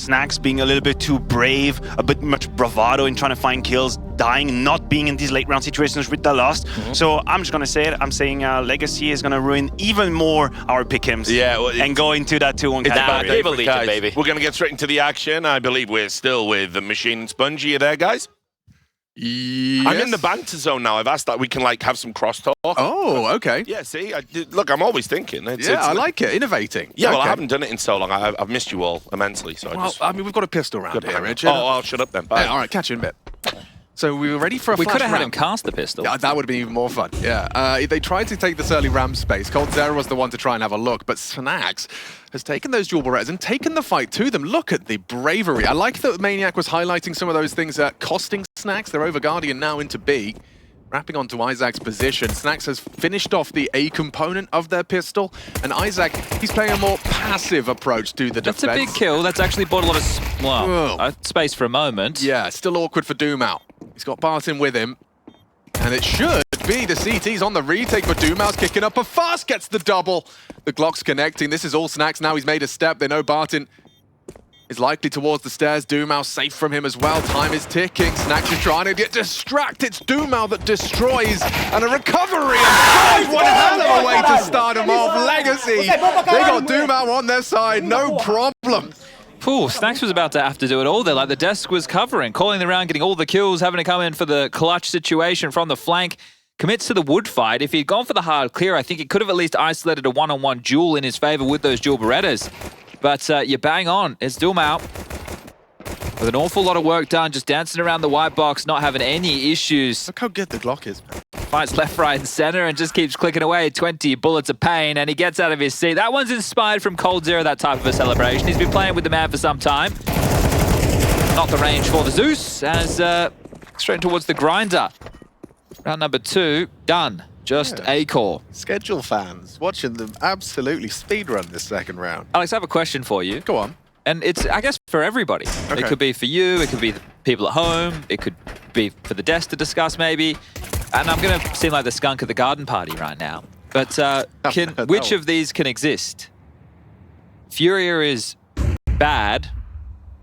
Snacks being a little bit too brave, a bit much bravado in trying to find kills, dying, not being in these late round situations with the lost. So I'm just gonna say it. I'm saying Legacy is gonna ruin even more our pick'ems. Yeah, well, and go into that 2-1 category. GamerLegion, baby. We're going to get straight into the action. I believe we're still with the Machine and Spongy. You there, guys? Yes. I'm in the banter zone now. I've asked that we can like have some crosstalk. Oh, okay. Yeah, see, look, I'm always thinking. I like it. Innovating. Yeah, well, okay. I haven't done it in so long. I've missed you all immensely. So I mean, we've got a pistol round here, Rich. Oh, I'll shut up then. Bye. Yeah, all right, catch you in a bit. So we were ready for a We flash could have had round. him cast the pistol. Yeah, that would have been even more fun. Yeah, they tried to take this early ram space. coldzera was the one to try and have a look, but Snacks has taken those dual berettas and taken the fight to them. Look at the bravery. I like that Maniac was highlighting some of those things costing Snacks. They're over Guardian now into B. Wrapping onto Isaac's position. Snacks has finished off the A component of their pistol, and Isaac, he's playing a more passive approach to the defense. That's a big kill. That's actually bought a lot of space for a moment. Yeah, still awkward for Doomau. He's got Barton with him, and it should be the CT's on the retake, but Doomau's kicking up a fuss, gets the double. The Glock's connecting. This is all Snacks now. He's made a step. They know Barton is likely towards the stairs. Doomau safe from him as well. Time is ticking. Snacks is trying to get distracted. It's Doomau that destroys, and a recovery. And what a hell of a way to start him off. Legacy. They got Doomau on their side. No problem. Ooh, Snacks was about to have to do it all there. Like the desk was covering, calling the round, getting all the kills, having to come in for the clutch situation from the flank. Commits to the wood fight. If he'd gone for the hard clear, I think he could have at least isolated a one-on-one duel in his favor with those dual Berettas. But you bang on. It's Doomau with an awful lot of work done, just dancing around the white box, not having any issues. Look how good the Glock is, man. Fights left, right, and center and just keeps clicking away. 20 bullets of pain, and he gets out of his seat. That one's inspired from coldzera, that type of a celebration. He's been playing with the man for some time. Not the range for the Zeus, as straight towards the grinder. Round number 2, done. Just a core. Schedule fans watching them absolutely speedrun this second round. Alex, I have a question for you. Go on. And it's, I guess, for everybody. Okay. It could be for you, it could be the people at home, it could be for the desk to discuss maybe. And I'm going to seem like the skunk at the garden party right now. But which of these can exist? Furia is bad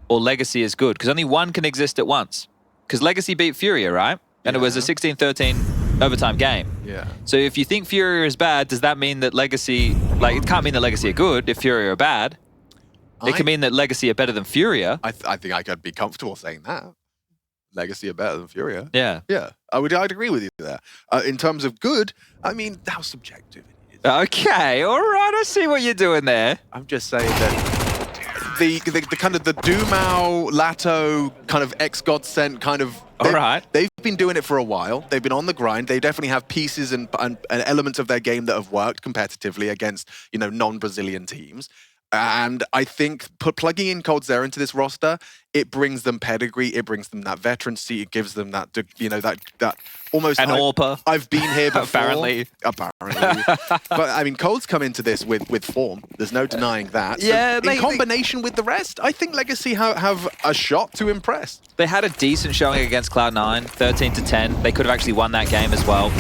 or Legacy is good? Because only one can exist at once. Because Legacy beat Furia, right? And it was a 16-13 overtime game. Yeah. So if you think Furia is bad, does that mean that Legacy, like it can't mean that Legacy are good if Furia are bad. It can mean that Legacy are better than Furia. I think I could be comfortable saying that. Legacy are better than Furia. Yeah. Yeah, I'd agree with you there. In terms of good, I mean, how subjective it is. Okay, all right, I see what you're doing there. I'm just saying that the kind of the Doomau, Lato, kind of ex-Godsent kind of... They've been doing it for a while. They've been on the grind. They definitely have pieces and elements of their game that have worked competitively against, you know, non-Brazilian teams. And I think plugging in coldzera into this roster, it brings them pedigree, it brings them that veterancy, it gives them that, you know, that almost... An AWPer. I've been here before. Apparently. But I mean, Cold's come into this with form. There's no denying that. So Yeah, in combination with the rest, I think Legacy have a shot to impress. They had a decent showing against Cloud9, 13-10. They could have actually won that game as well.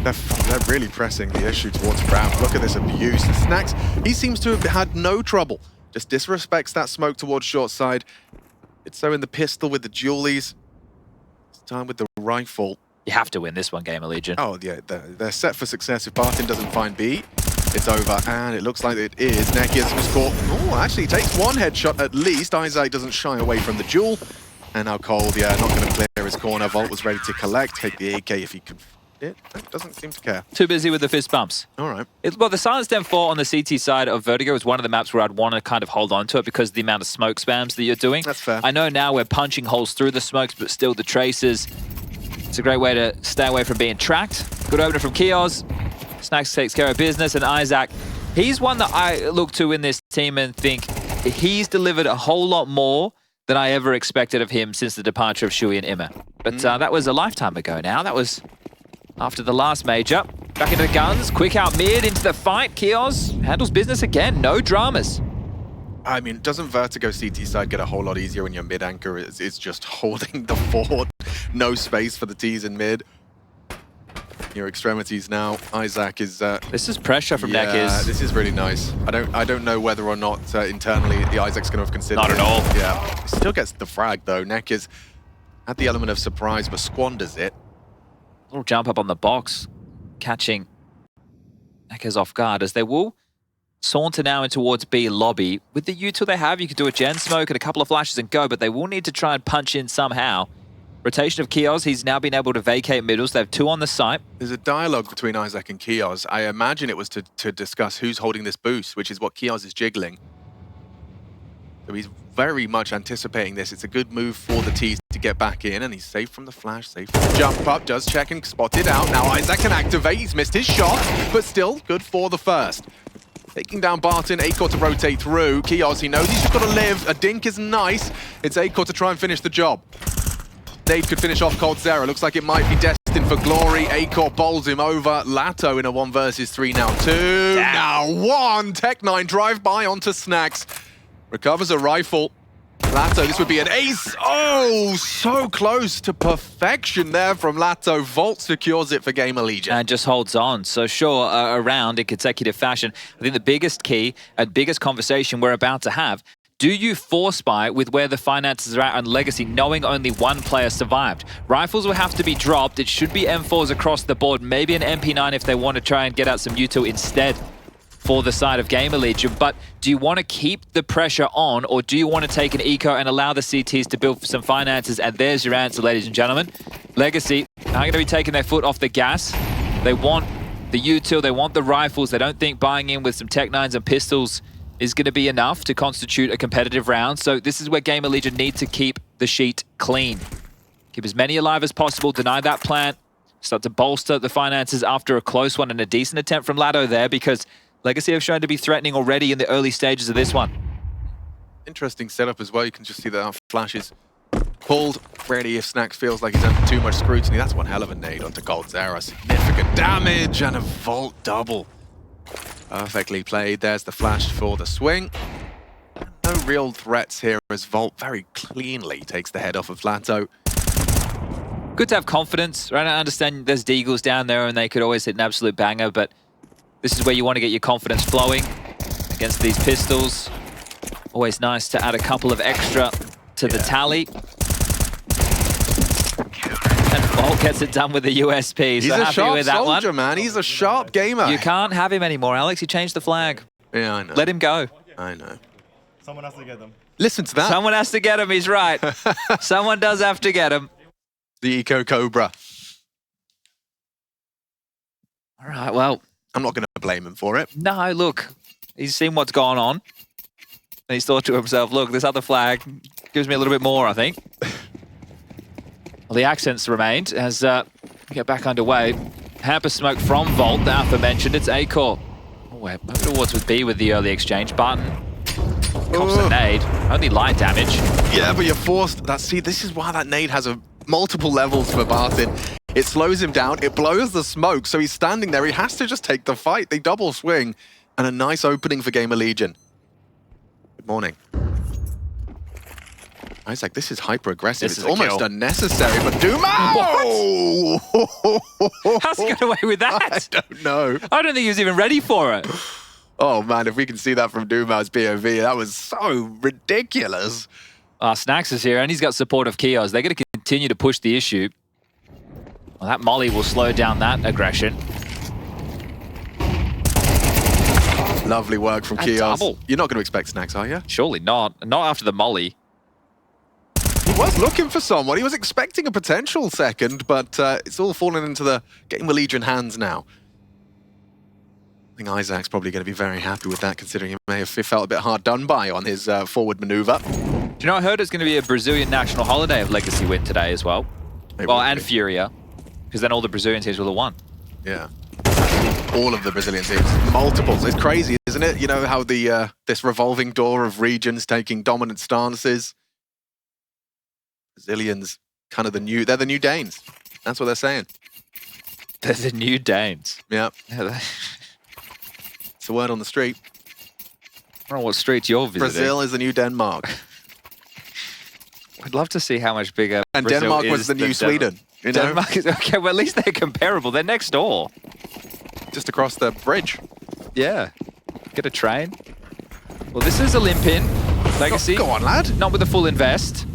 They're really pressing the issue towards Brown. Look at this abuse. Snacks, he seems to have had no trouble. Just disrespects that smoke towards short side. It's so in the pistol with the dualies. It's time with the rifle. You have to win this one, GamerLegion. Oh, yeah, they're set for success. If Barton doesn't find B, it's over. And it looks like it is. Nekias was caught. Oh, actually, he takes one headshot at least. Isaac doesn't shy away from the duel. And now Cold, yeah, not going to clear his corner. Volt was ready to collect. Take the AK if he can. It doesn't seem to care. Too busy with the fist bumps. All right. Well, the Silenced M4 on the CT side of Vertigo is one of the maps where I'd want to kind of hold on to it because of the amount of smoke spams that you're doing. That's fair. I know now we're punching holes through the smokes, but still the traces. It's a great way to stay away from being tracked. Good opener from Kios. Snacks takes care of business, and Isaac, he's one that I look to in this team and think he's delivered a whole lot more than I ever expected of him since the departure of Shui and Immer. But that was a lifetime ago now. That was after the last major. Back into the guns, quick out mid, into the fight. Kios handles business again, no dramas. I mean, doesn't Vertigo CT side get a whole lot easier when your mid anchor is just holding the fort? No space for the T's in mid. your extremities now. Isaac is... This is pressure from yeah, Neckers. this is really nice. I don't know whether or not internally the Isaac's going to have considered Not at all. Yeah, he still gets the frag though. Neckers had the element of surprise but squanders it. Little jump up on the box, catching Neckers off guard as they will saunter now in towards B lobby. With the util they have, you could do a gen smoke and a couple of flashes and go, but they will need to try and punch in somehow. Rotation of Kios, he's now been able to vacate middles. They have 2 on the site. There's a dialogue between Isaac and Kios. I imagine it was to discuss who's holding this boost, which is what Kios is jiggling. So he's very much anticipating this. It's a good move for the T's to get back in, and he's safe from the flash, safe from the jump up, does check and spot it out. Now Isaac can activate, he's missed his shot, but still good for the first. Taking down Barton, Acor to rotate through. Kios, he knows he's just got to live. A dink is nice. It's Acor to try and finish the job. Nade could finish off coldzera. Looks like it might be destined for glory. Acor bowls him over. Lato in a 1 versus 3, now 2. Damn. Now 1. Tech9 drive-by onto Snacks. Recovers a rifle. Lato, this would be an ace. Oh, so close to perfection there from Lato. Vault secures it for GamerLegion. And just holds on. So sure, around in consecutive fashion. I think the biggest key and biggest conversation we're about to have, do you force buy with where the finances are at on Legacy, knowing only 1 player survived? Rifles will have to be dropped. It should be M4s across the board, maybe an MP9 if they want to try and get out some util instead for the side of GamerLegion. But do you want to keep the pressure on, or do you want to take an eco and allow the CTs to build some finances? And there's your answer, ladies and gentlemen. Legacy are going to be taking their foot off the gas. They want the util, they want the rifles. They don't think buying in with some Tech9s and pistols is going to be enough to constitute a competitive round. So this is where GamerLegion need to keep the sheet clean. Keep as many alive as possible, deny that plant, start to bolster the finances after a close one and a decent attempt from Lato there, because Legacy have shown to be threatening already in the early stages of this one. Interesting setup as well. You can just see that our flash is pulled ready if Snacks feels like he's under too much scrutiny. That's one hell of a nade onto coldzera. Significant damage and a vault double. Perfectly played. There's the flash for the swing. No real threats here as Vault very cleanly takes the head off of Lato. Good to have confidence, right? I understand there's Deagles down there and they could always hit an absolute banger, but this is where you want to get your confidence flowing against these pistols. Always nice to add a couple of extra to the tally. And Vault gets it done with the USP. He's so a happy sharp with that soldier, one. man. He's a sharp gamer. You can't have him anymore, Alex. He changed the flag. Yeah, I know. Let him go. I know. Someone has to get them. Listen to that. Someone has to get him. He's right. Someone does have to get him. The Eco Cobra. All right, well, I'm not going to blame him for it. no, look. He's seen what's gone on. And he's thought to himself, look, this other flag gives me a little bit more, I think. Well, the accents remained as we get back underway. Hamper smoke from Vault, the aforementioned. It's Acor. Oh, we're moving towards with B with the early exchange. Barton cops the nade. Only light damage. Yeah, but you're forced. See, this is why that nade has multiple levels for Barton. It slows him down. It blows the smoke. So he's standing there. He has to just take the fight. They double swing. And a nice opening for GamerLegion. Good morning. Isaac, this is hyper-aggressive. This It's is a almost kill. unnecessary, but Duma! How's he got away with I that? don't know. I don't think he was even ready for it. Oh, man, if we can see that from Duma's POV, that was so ridiculous. Snacks is here, and he's got support of Kios. They're going to continue to push the issue. Well, that molly will slow down that aggression. Lovely work from A Kios. double. You're not going to expect Snacks, are you? Surely not. Not after the molly. He was looking for someone. He was expecting a potential second, but it's all fallen into the GamerLegion hands now. I think Isaac's probably going to be very happy with that, considering he may have felt a bit hard done by on his forward maneuver. Do you know, I heard it's going to be a Brazilian national holiday if Legacy win today as well. Well, and Furia, because then all the Brazilian teams will have won. Yeah. All of the Brazilian teams. Multiples. It's crazy, isn't it? You know how the this revolving door of regions taking dominant stances. Brazilians, kind of they're the new Danes. That's what they're saying. They're the new Danes. Yeah. I It's the word on the street. don't know what streets you're visiting. Brazil is the new Denmark. I'd love to see how much bigger And Brazil Denmark is was the than new Sweden. You know, Denmark is okay. Well, at least they're comparable. They're next door. just across the bridge. Yeah. Get a train. Well, this is a limp in. Legacy. Go on, lad. Not with a full invest.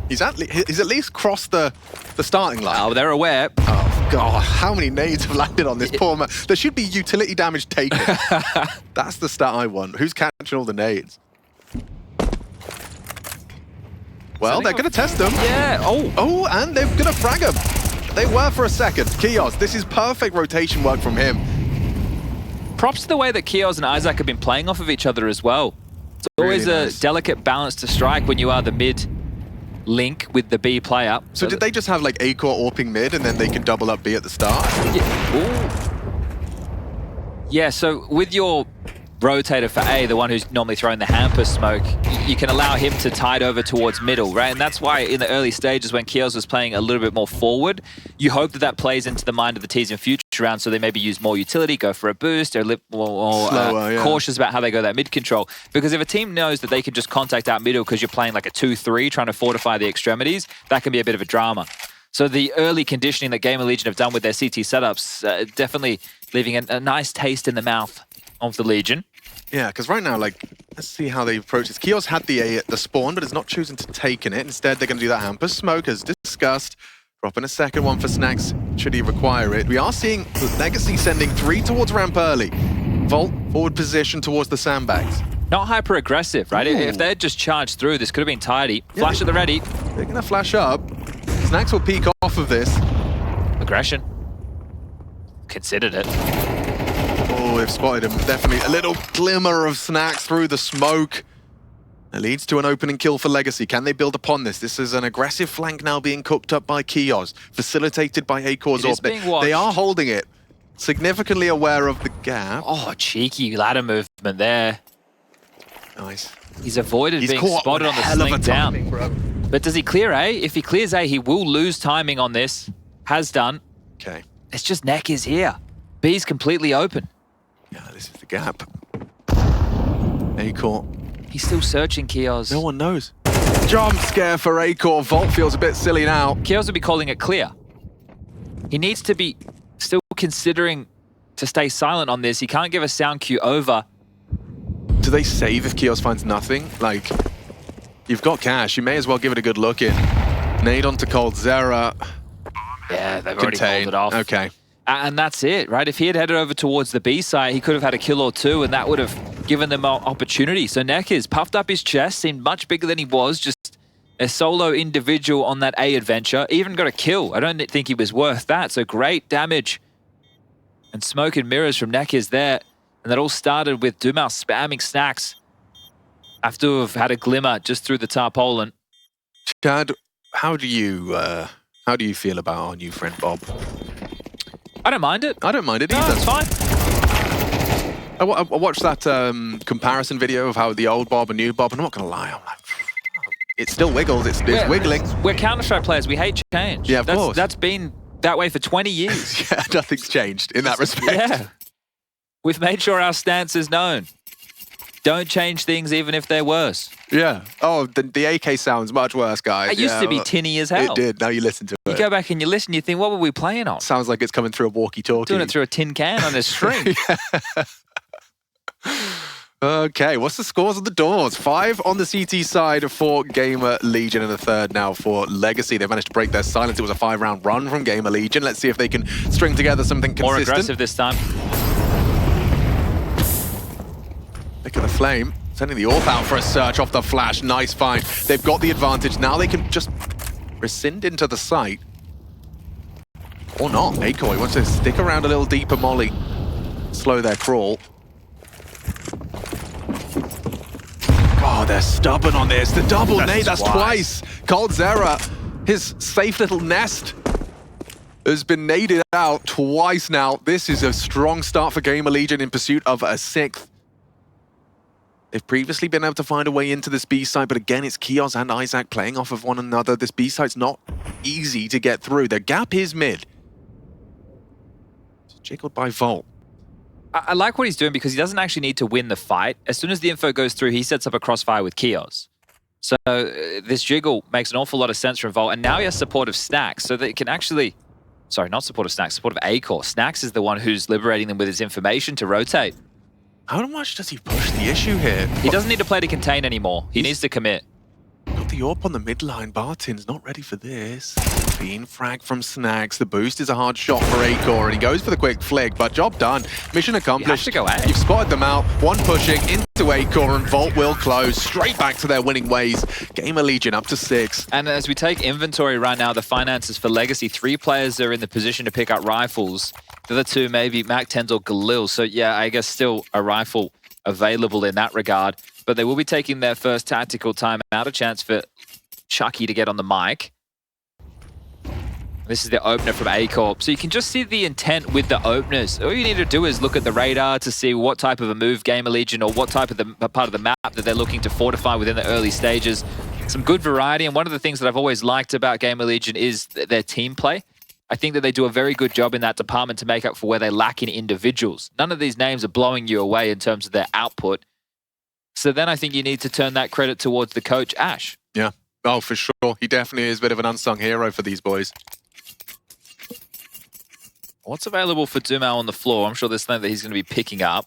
He's at least crossed the starting line. Oh, they're aware. Oh, God. How many nades have landed on this poor man? There should be utility damage taken. That's the stat I want. Who's catching all the nades? Well, they're going to test them. Yeah. Oh. Oh, and they're going to frag him. They were for a second. Kios, this is perfect rotation work from him. Props to the way that Kios and Isaac have been playing off of each other as well. It's always Really a nice. delicate balance to strike when you are the mid link with the B player. So did they just have like A core AWPing mid and then they can double up B at the start? Yeah, so with your rotator for A, the one who's normally throwing the hamper smoke, you can allow him to tide over towards middle, right? And that's why in the early stages when Kios was playing a little bit more forward, you hope that that plays into the mind of the T's in future rounds, so they maybe use more utility, go for a boost, or more Slower, yeah. cautious about how they go that mid control. Because if a team knows that they can just contact out middle because you're playing like a 2-3, trying to fortify the extremities, that can be a bit of a drama. So the early conditioning that GamerLegion have done with their CT setups, definitely leaving a nice taste in the mouth of the Legion. Yeah, because right now, like, let's see how they approach this. Kios had the A at the spawn, but is not choosing to take it. Instead, they're going to do that hamper smoke, as discussed. Dropping a second one for Snacks, should he require it. We are seeing Legacy sending 3 towards ramp early. Volt, forward position towards the sandbags. Not hyper aggressive, right? Ooh. If they had just charged through, this could have been tidy. Flash at the ready. They're going to flash up. Snacks will peek off of this. Aggression. Considered it. Oh, they've spotted him. Definitely a little glimmer of Snacks through the smoke. It leads to an opening kill for Legacy. Can they build upon this? This is an aggressive flank now being cooked up by Kios, facilitated by A-Core's It is AWP. being watched. They are holding it. Significantly aware of the gap. Oh, cheeky ladder movement there. Nice. He's avoided He's being caught spotted with on the hell of a sling down. timing, bro. But does he clear A? If he clears A, he will lose timing on this. Has done. Okay. It's just neck is here. B's completely open. Yeah, this is the gap. A-Core. He's still searching Kios. No one knows. Jump scare for A-Core. Volt feels a bit silly now. Kios would be calling it clear. He needs to be still considering to stay silent on this. He can't give a sound cue over. Do they save if Kios finds nothing? Like, you've got cash. You may as well give it a good look in. Nade onto Cold Zera. Yeah, they've already Contain. called it off. Okay. And that's it, right? If he had headed over towards the B side, he could have had a kill or two, and that would have given them an opportunity. So Nekis puffed up his chest, seemed much bigger than he was, just a solo individual on that A adventure. Even got a kill. I don't think he was worth that, so great damage. And smoke and mirrors from Nekis there. And that all started with Dumas spamming Snacks after to have had a glimmer just through the tarpaulin. Chad, how do you feel about our new friend Bob? I don't mind it. I don't mind it No, either. it's fine. I watched that comparison video of how the old Bob and new Bob, and I'm not going to lie, I'm like, it still wiggles, it's wiggling. We're Counter-Strike players. We hate change. Yeah, of course. That's been that way for 20 years. Yeah, nothing's changed in that respect. Yeah. We've made sure our stance is known. Don't change things even if they're worse. Yeah. Oh, the AK sounds much worse, guys. It used to be tinny as hell. It did. Now you listen to You it. go back and you listen, you think, what were we playing on? Sounds like it's coming through a walkie-talkie. Doing it through a tin can on a string. Okay, what's the scores of the doors? 5 on the CT side for GamerLegion and a third now for Legacy. They managed to break their silence. It was a 5-round run from GamerLegion. Let's see if they can string together something consistent. More aggressive this time. Pick of the flame. Sending the AWP out for a search off the flash. Nice find. They've got the advantage. Now they can just rescind into the site. Or not. A-Core wants to stick around a little deeper, Molly. Slow their crawl. Oh, they're stubborn on this. The double nade, that's twice. Cold Zera, his safe little nest has been naded out twice now. This is a strong start for GamerLegion in pursuit of a 6th. They've previously been able to find a way into this B site, but again, it's Kios and Isaac playing off of one another. This B site's not easy to get through. The gap is mid. It's jiggled by Volt. I like what he's doing because he doesn't actually need to win the fight. As soon as the info goes through, he sets up a crossfire with Kios. So this jiggle makes an awful lot of sense from Volt, and now he has support of Snacks, so that he can actually... Sorry, not support of Snacks, support of Acor. Snacks is the one who's liberating them with his information to rotate. How much does he push the issue here? He doesn't need to play to contain anymore. He needs to commit. Got the AWP on the midline. Bartin's not ready for this. Being frag from Snacks. The boost is a hard shot for Acor, and he goes for the quick flick, but job done. Mission accomplished. You have to go A. You've spotted them out. One pushing into Acor, and Volt will close straight back to their winning ways. GamerLegion up to 6. And as we take inventory right now, the finances for Legacy, 3 players are in the position to pick up rifles. The other 2 maybe Mac-10s or Galil. So yeah, I guess still a rifle available in that regard. But they will be taking their first tactical time out. A chance for Chucky to get on the mic. This is the opener from Acor. So you can just see the intent with the openers. All you need to do is look at the radar to see what type of a move GamerLegion or what type of the part of the map that they're looking to fortify within the early stages. Some good variety, and one of the things that I've always liked about GamerLegion is their team play. I think that they do a very good job in that department to make up for where they lack in individuals. None of these names are blowing you away in terms of their output. So then I think you need to turn that credit towards the coach, Ash. Yeah. Oh, for sure. He definitely is a bit of an unsung hero for these boys. What's available for Dumao on the floor? I'm sure there's something that he's going to be picking up.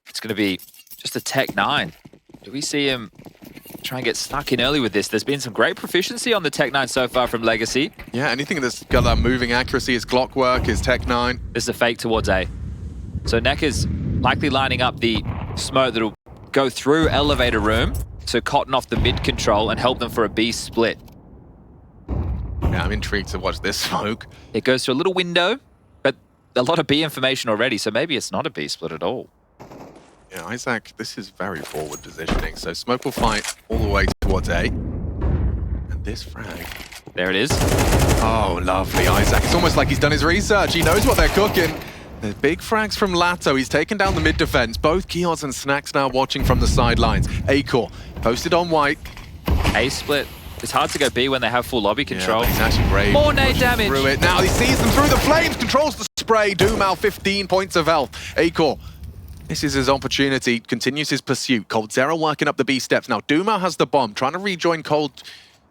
It's going to be just a Tech 9. Do we see him try and get stuck in early with this? There's been some great proficiency on the Tech 9 so far from Legacy. Yeah, anything that's got that moving accuracy, his clock work, his Tech 9. This is a fake towards A. So Neck is likely lining up the smoke that'll go through elevator room to cotton off the mid control and help them for a B split. Yeah, I'm intrigued to watch this smoke. It goes through a little window, but a lot of B information already, so maybe it's not a B split at all. Yeah, Isaac, this is very forward positioning. So smoke will fight all the way towards A. And this frag. There it is. Oh, lovely, Isaac. It's almost like he's done his research. He knows what they're cooking. The big frags from Lato. He's taken down the mid defense. Both Kios and Snacks now watching from the sidelines. Acor posted on white. A split. It's hard to go B when they have full lobby control. Yeah, he's actually brave. More nade damage. Through it. Now he sees them through the flames, controls the spray. Dumao 15 points of health. Acor, this is his opportunity. Continues his pursuit. coldzera working up the B steps. Now Dumao has the bomb, trying to rejoin Cold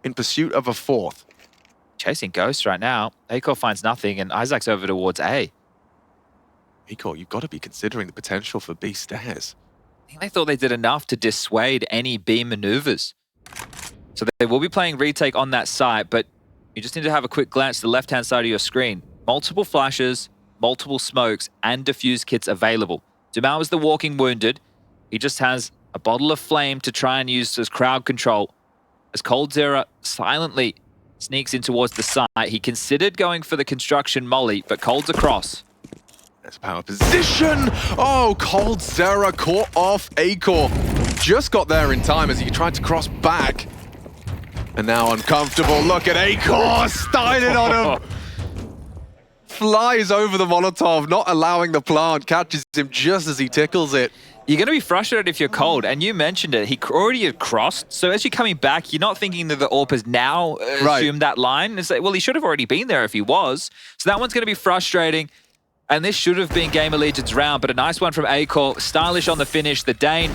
in pursuit of a 4th. Chasing Ghost right now. Acor finds nothing, and Isaac's over towards A. Acor, you've got to be considering the potential for B stairs. I think they thought they did enough to dissuade any B maneuvers. So they will be playing retake on that side, but you just need to have a quick glance to the left-hand side of your screen. Multiple flashes, multiple smokes, and defuse kits available. Dumao is the walking wounded. He just has a bottle of flame to try and use as crowd control. As coldzera silently sneaks in towards the side, he considered going for the construction molly, but Cold's across. There's power position. Oh, coldzera caught off Acor. Just got there in time as he tried to cross back. And now uncomfortable. Look at Acor styling on him. Flies over the Molotov, not allowing the plant. Catches him just as he tickles it. You're going to be frustrated if you're Cold, and you mentioned it. He already had crossed, so as you're coming back, you're not thinking that the AWP has now assumed that line. It's like, well, he should have already been there if he was. So that one's going to be frustrating. And this should have been GamerLegion's round, but a nice one from Acor. Stylish on the finish. The Dane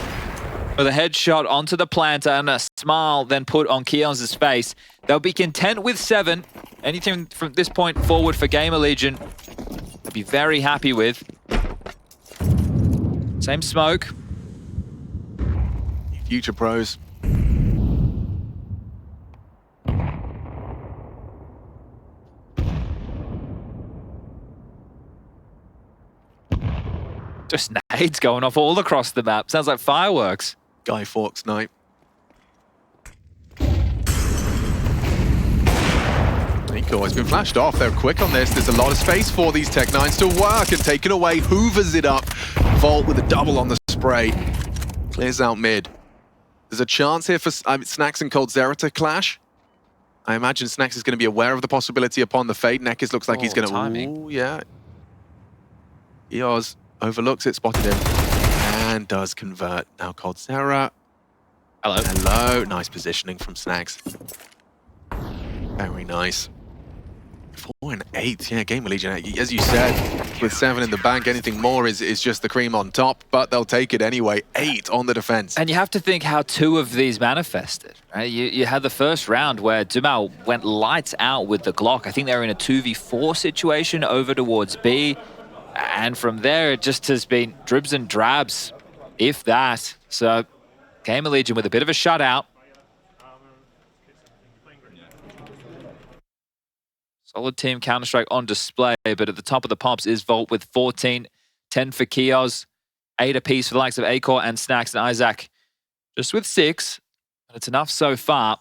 with a headshot onto the planter and a smile then put on Keon's face. They'll be content with 7. Anything from this point forward for GamerLegion, they'll be very happy with. Same smoke. Future pros. Just nades going off all across the map. Sounds like fireworks. Guy Fawkes night. Acor has been flashed off. They're quick on this. There's a lot of space for these Tech 9s to work, and taken away. Hoovers it up. Volt with a double on the spray. Clears out mid. There's a chance here for Snacks and coldzera to clash. I imagine Snacks is going to be aware of the possibility upon the fade. Nekkis looks like he's going to... timing. Ooh, yeah. Eos overlooks it, spotted him, and does convert. Now coldzera. Hello. Hello. Nice positioning from Snacks. Very nice. 4 and 8, yeah, GamerLegion, as you said, with 7 in the bank, anything more is just the cream on top, but they'll take it anyway. 8 on the defense. And you have to think how 2 of these manifested, right? You had the first round where Dumal went lights out with the Glock. I think they were in a 2v4 situation over towards B. And from there, it just has been dribs and drabs, if that. So, GamerLegion with a bit of a shutout. Solid team Counter-Strike on display, but at the top of the pops is Volt with 14, 10 for Kios, 8 apiece for the likes of Acor and Snacks and Isaac, just with 6, but it's enough so far.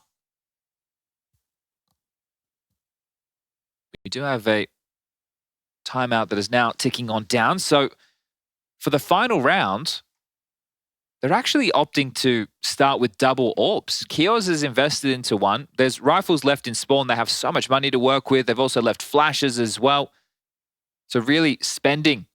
We do have a timeout that is now ticking on down, so for the final round, they're actually opting to start with double AWPs. Kios is invested into 1. There's rifles left in spawn. They have so much money to work with. They've also left flashes as well. So really spending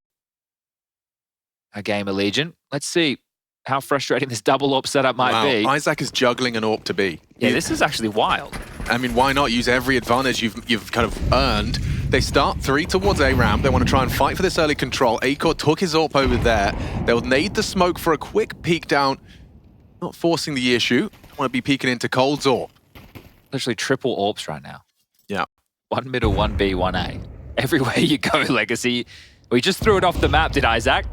a GamerLegion. Let's see how frustrating this double AWP setup might be. Isaac is juggling an AWP to B. Yeah, this is actually wild. I mean, why not use every advantage you've kind of earned? They start 3 towards A ramp. They want to try and fight for this early control. Acor took his AWP over there. They'll need the smoke for a quick peek down. Not forcing the issue. Want to be peeking into Cold's AWP. Literally triple AWPs right now. Yeah. 1 middle, 1 B, 1 A. Everywhere you go, Legacy. We just threw it off the map, did Isaac?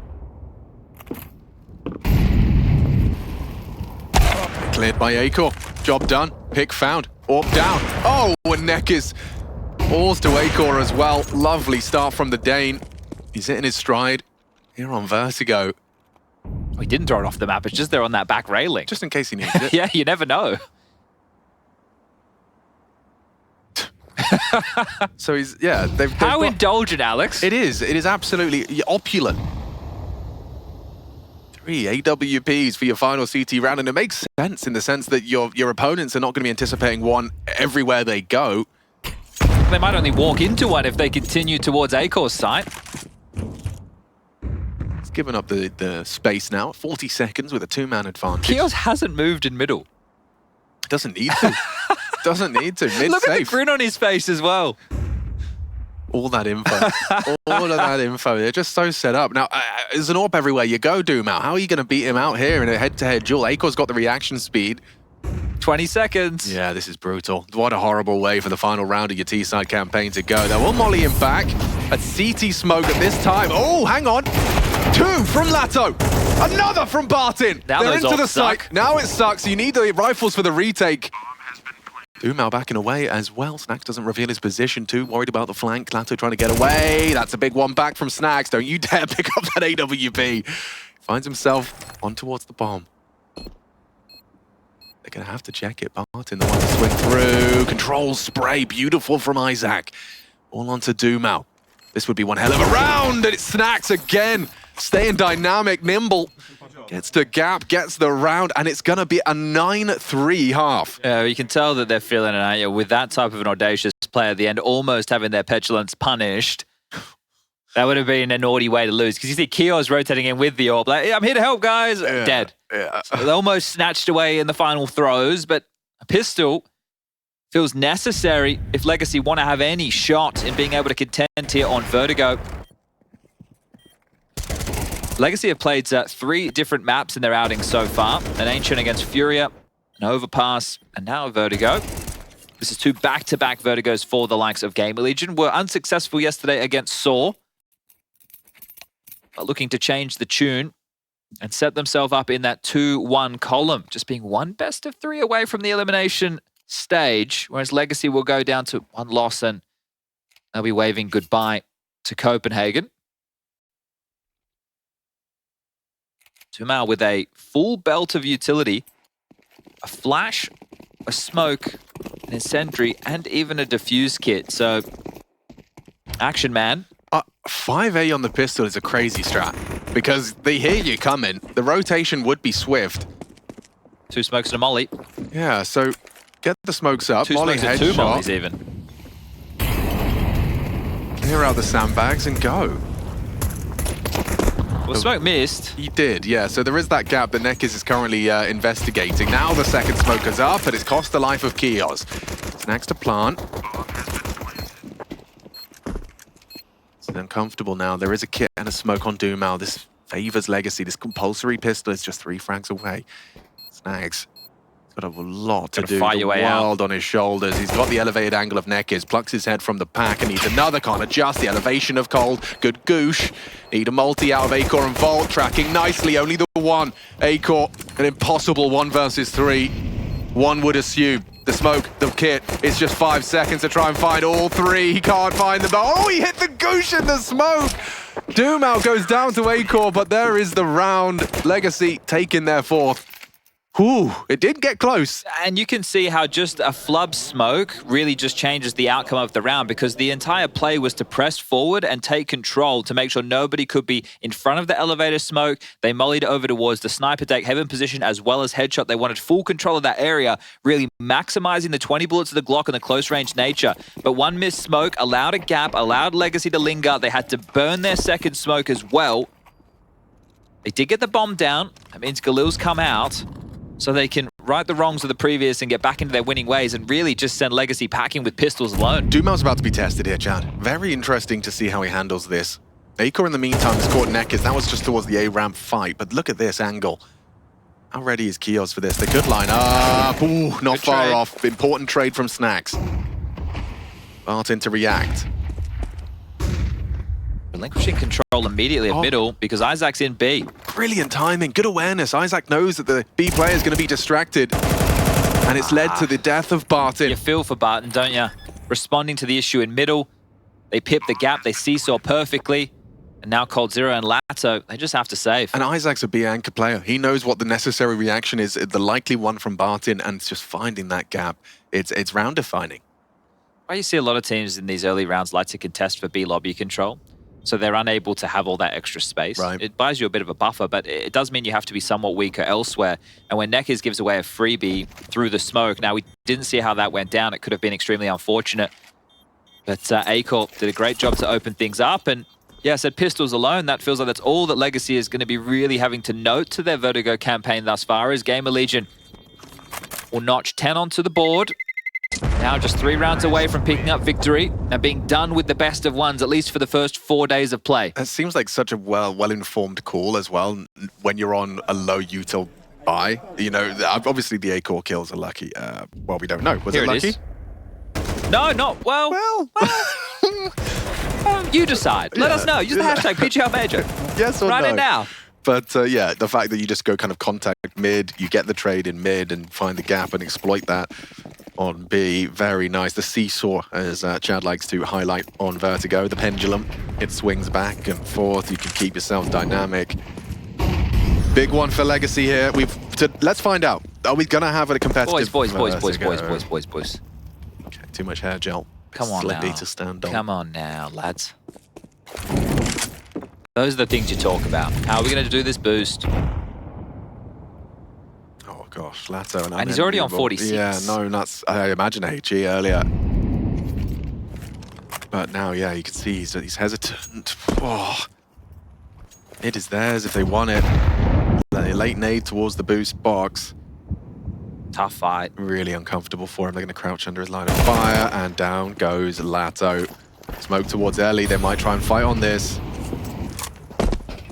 Cleared by Acor. Job done. Pick found. AWP down. Oh, and Neck is Alls to Acor as well. Lovely start from the Dane. He's hitting his stride here on Vertigo. We didn't throw it off the map. It's just there on that back railing. Just in case he needs it. Yeah, you never know. So he's, yeah. They've How got, indulgent, Alex. It is absolutely opulent. 3 AWPs for your final CT round, and it makes sense in the sense that your opponents are not going to be anticipating 1 everywhere they go. They might only walk into 1 if they continue towards Acor's site. He's given up the space now. 40 seconds with a 2-man advantage. Kios hasn't moved in middle. Doesn't need to. Doesn't need to. Mid-safe. Look at the grin on his face as well. All that info. All of that info. They're just so set up. Now, there's an AWP everywhere you go, Dumal. How are you going to beat him out here in a head-to-head duel? Acor's got the reaction speed. 20 seconds. Yeah, this is brutal. What a horrible way for the final round of your T-side campaign to go. They will molly him back. A CT smoke at this time. Oh, hang on. 2 from Lato. Another from Bartin. Now they're into the suck. site. Now it sucks. You need the rifles for the retake. Dumal backing away as well. Snacks doesn't reveal his position too. Worried about the flank. Lato trying to get away. That's a big one back from Snacks. Don't you dare pick up that AWP. Finds himself on towards the bomb. They're going to have to check it. Bartin, the one to swing through. Control spray. Beautiful from Isaac. All onto Dumal. This would be one hell of a round. And it's Snacks again. Staying dynamic, nimble. Gets to gap, gets the round, and it's going to be a 9-3 half. You can tell that they're feeling it, aren't you? With that type of an audacious play at the end, almost having their petulance punished. That would have been a naughty way to lose. Because you see Kios rotating in with the AWP. Like, hey, I'm here to help, guys. Yeah, Dead. Yeah. So they almost snatched away in the final throws, but a pistol feels necessary if Legacy want to have any shot in being able to contend here on Vertigo. Legacy have played 3 different maps in their outing so far. An Ancient against Furia, an Overpass, and now a Vertigo. This is 2 back-to-back Vertigos for the likes of GamerLegion. Were unsuccessful yesterday against Saw. But looking to change the tune and set themselves up in that 2-1 column. Just being 1 best of 3 away from the elimination stage. Whereas Legacy will go down to 1 loss and they'll be waving goodbye to Copenhagen. Dumal with a full belt of utility, a flash, a smoke, an incendiary, and even a diffuse kit. So, action man. 5A on the pistol is a crazy strat because they hear you coming. The rotation would be swift. 2 smokes and a molly. Yeah, so get the smokes up. 2 molly smokes and 2 headshot. mollies even. Clear out the sandbags and go. Well, smoke missed. He did, yeah. So there is that gap that Nekiz is currently investigating. Now the second smoker's up, but it's cost the life of Kios. Snacks to plant. Uncomfortable now. There is a kit and a smoke on Dumal. This favors Legacy. This compulsory pistol is just 3 frags away. Snags. He's got a lot to do. Fight The your way world on his shoulders. He's got the elevated angle of Nekiz. Plucks his head from the pack and needs another. Can't adjust the elevation of Cold. Good goosh. Need a multi out of Acor and Volt. Tracking nicely. Only the one. Acor, an impossible 1 versus 3. One would assume. The smoke, the kit, it's just 5 seconds to try and find all 3. He can't find them. Oh, he hit the goosh in the smoke. Dumal goes down to Acor, but there is the round. Legacy taking their 4th. Whew, it did get close. And you can see how just a flub smoke really just changes the outcome of the round, because the entire play was to press forward and take control to make sure nobody could be in front of the elevator smoke. They mollied over towards the sniper deck, heaven position, as well as headshot. They wanted full control of that area, really maximizing the 20 bullets of the Glock and the close range nature. But one missed smoke allowed a gap, allowed Legacy to linger. They had to burn their second smoke as well. They did get the bomb down. That means Galil's come out, so they can right the wrongs of the previous and get back into their winning ways and really just send Legacy packing with pistols alone. Dumal's about to be tested here, Chad. Very interesting to see how he handles this. Acor, in the meantime, has caught Nekiz. That was just towards the A-ramp fight, but look at this angle. How ready is Kios for this? They could line up. Ooh, not Good far trade. off. Important trade from Snacks. Martin to react. Relinquishing control immediately at middle because Isaac's in B. Brilliant timing, good awareness. Isaac knows that the B player is going to be distracted. And it's led to the death of Barton. You feel for Barton, don't you? Responding to the issue in middle. They pip the gap, they seesaw perfectly. And now Cold Zero and Lato, they just have to save. And Isaac's a B anchor player. He knows what the necessary reaction is, the likely one from Barton, and it's just finding that gap. It's round defining. Well, you see a lot of teams in these early rounds like to contest for B lobby control. So they're unable to have all that extra space. Right. It buys you a bit of a buffer, but it does mean you have to be somewhat weaker elsewhere. And when Nekiz gives away a freebie through the smoke, now we didn't see how that went down. It could have been extremely unfortunate. But Acor did a great job to open things up. And yeah, I said pistols alone, that feels like that's all that Legacy is going to be really having to note to their Vertigo campaign thus far, as GamerLegion will notch 10 onto the board. Now just 3 rounds away from picking up victory and being done with the best of ones, at least for the first 4 days of play. It seems like such a well-informed call as well when you're on a low util buy. You know, obviously the Acor kills are lucky. Well, we don't know. Was Here it lucky? is. No, not well. You decide. Let us know. Use the hashtag PGL Major. Yes or Write no? it now. But yeah, the fact that you just go kind of contact mid, you get the trade in mid and find the gap and exploit that on B, very nice. The seesaw, as Chad likes to highlight on Vertigo, the pendulum, it swings back and forth. You can keep yourself dynamic. Big one for Legacy here. Let's find out. Are we gonna have a competitive? Boys. Okay, too much hair gel. Come on Slippy now. to stand on. Come on now, lads. Those are the things you talk about. How are we going to do this boost? Oh gosh, Lato And he's already on 46. Yeah, no, that's I imagine HE earlier. But now, yeah, you can see he's hesitant. Oh. It is theirs if they want it. A late nade towards the boost box. Tough fight. Really uncomfortable for him. They're going to crouch under his line of fire, and down goes Lato. Smoke towards Ellie. They might try and fight on this.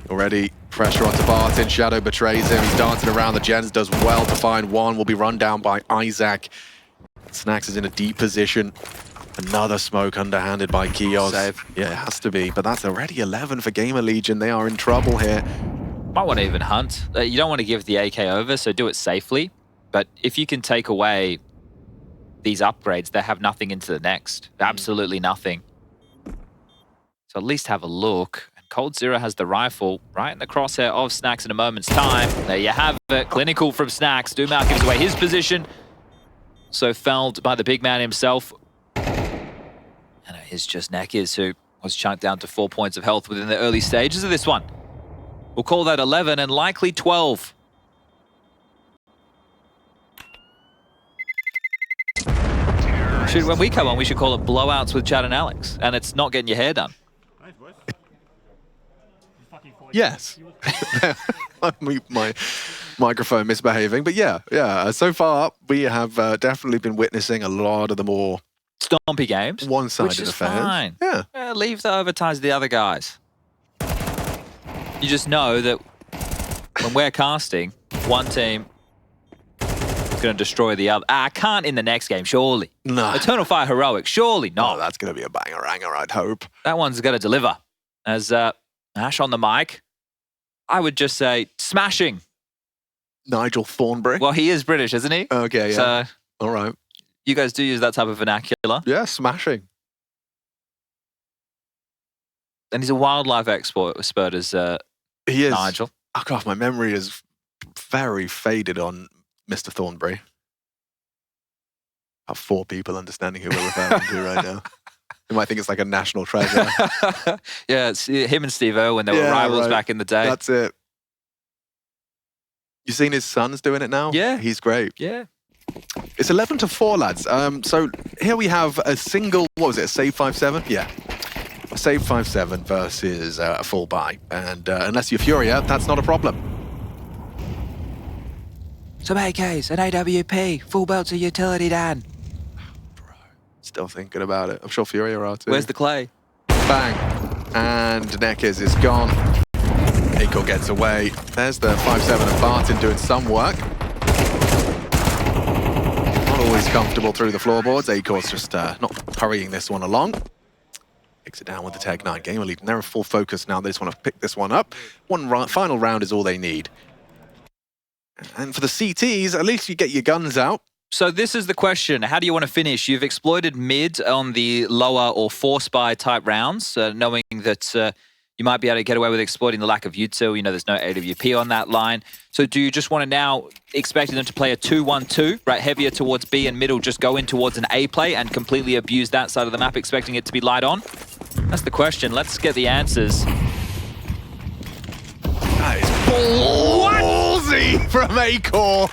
Already pressure onto Barton. Shadow betrays him. He's dancing around. The Gens does well to find one. Will be run down by Isaac. Snacks is in a deep position. Another smoke underhanded by Kios. Save. Yeah, it has to be. But that's already 11 for GamerLegion. They are in trouble here. Might want to even hunt. You don't want to give the AK over, so do it safely. But if you can take away these upgrades, they have nothing into the next. Absolutely nothing. So at least have a look. And Cold Zero has the rifle right in the crosshair of Snacks in a moment's time. There you have it. Clinical from Snacks. Dumal gives away his position. So felled by the big man himself. And here's just Nekiz, who was chunked down to 4 points of health within the early stages of this one. We'll call that 11 and likely 12. When we come on, we should call it blowouts with Chad and Alex. And it's not getting your hair done. Yes. My microphone misbehaving. But yeah. So far, we have definitely been witnessing a lot of the more stompy games. One-sided which is affairs. fine. Yeah. Leave the overtime to the other guys. You just know that when we're casting, one team is going to destroy the other. I can't in the next game, surely. No. Eternal Fire Heroic, surely not. Oh, that's going to be a banger-anger, I'd hope. That one's going to deliver. As Ash on the mic, I would just say smashing. Nigel Thornberry. Well, he is British, isn't he? Okay, yeah. So all right. you guys do use that type of vernacular. Yeah, smashing. And he's a wildlife expert as He is. Nigel. Oh, God, my memory is very faded on Mr. Thornberry. About 4 people understanding who we're referring to right now. You might think it's like a national treasure. Yeah, it's him and Steve-O when they were rivals back in the day. That's it. You seen his sons doing it now? Yeah. He's great. Yeah. It's 11-4, lads. So here we have a single, what was it, a save 5-7? Yeah. A save 5-7 versus a full buy. And unless you're Furia, that's not a problem. Some AKs, an AWP, full belts of utility, Dan. Still thinking about it. I'm sure Furia are too. Where's the clay? Bang. And Neckers is gone. Aiko gets away. There's the 5-7 of Barton doing some work. Not always comfortable through the floorboards. Aikor's just not hurrying this one along. Picks it down with the Tag 9 GamerLegion. They're in full focus now. They just want to pick this one up. Final round is all they need. And for the CTs, at least you get your guns out. So this is the question. How do you want to finish? You've exploited mid on the lower or force buy type rounds, knowing that you might be able to get away with exploiting the lack of util. You know, there's no AWP on that line. So do you just want to now, expecting them to play a 2-1-2, right, heavier towards B and middle, just go in towards an A play and completely abuse that side of the map, expecting it to be light on? That's the question. Let's get the answers. That is ballsy from Acor.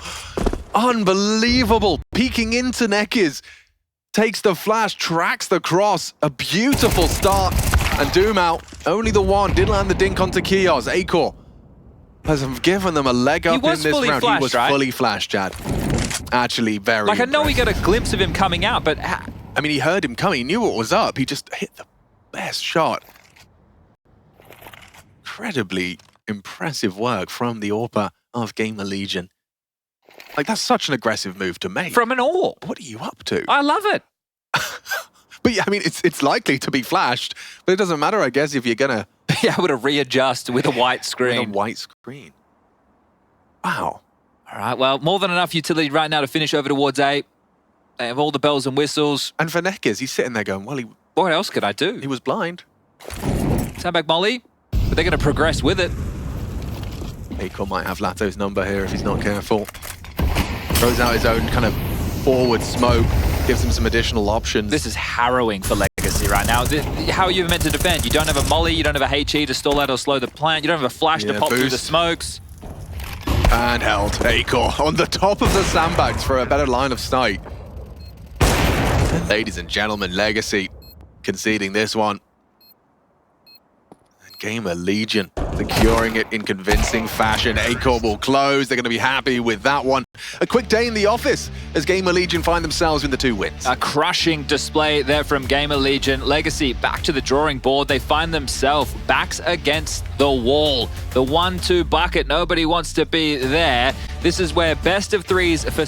Unbelievable. Peeking into Neckers. Takes the flash, tracks the cross. A beautiful start. And Doom out. Only the one. Did land the dink onto Kios. Acor has given them a leg up in this round. Flashed, he was right? fully flashed, Chad. Actually, very Like, I know we impressive. got a glimpse of him coming out, but... I mean, he heard him coming. He knew what was up. He just hit the best shot. Incredibly impressive work from the AWPer of GamerLegion. Like, that's such an aggressive move to make. From an AWP. What are you up to? I love it. But yeah, I mean, it's likely to be flashed, but it doesn't matter, I guess, if you're gonna Be able to readjust with a white screen. with a white screen. Wow. All right, well, more than enough utility right now to finish over towards A. They have all the bells and whistles. And for Neckers, he's sitting there going, well, What else could I do? he was blind. Sandbag molly, but they're going to progress with it. Acor might have Lato's number here if he's not careful. Throws out his own kind of forward smoke, gives him some additional options. This is harrowing for Legacy right now. How are you meant to defend? You don't have a molly, you don't have a HE to stall out or slow the plant, you don't have a flash to pop through the smokes. And held Acor on the top of the sandbags for a better line of sight. Ladies and gentlemen, Legacy conceding this one. And GamerLegion securing it in convincing fashion. Acor will close. They're going to be happy with that one. A quick day in the office as GamerLegion find themselves with the 2 wins. A crushing display there from GamerLegion. Legacy back to the drawing board. They find themselves backs against the wall. The 1-2 bucket. Nobody wants to be there. This is where best of threes for...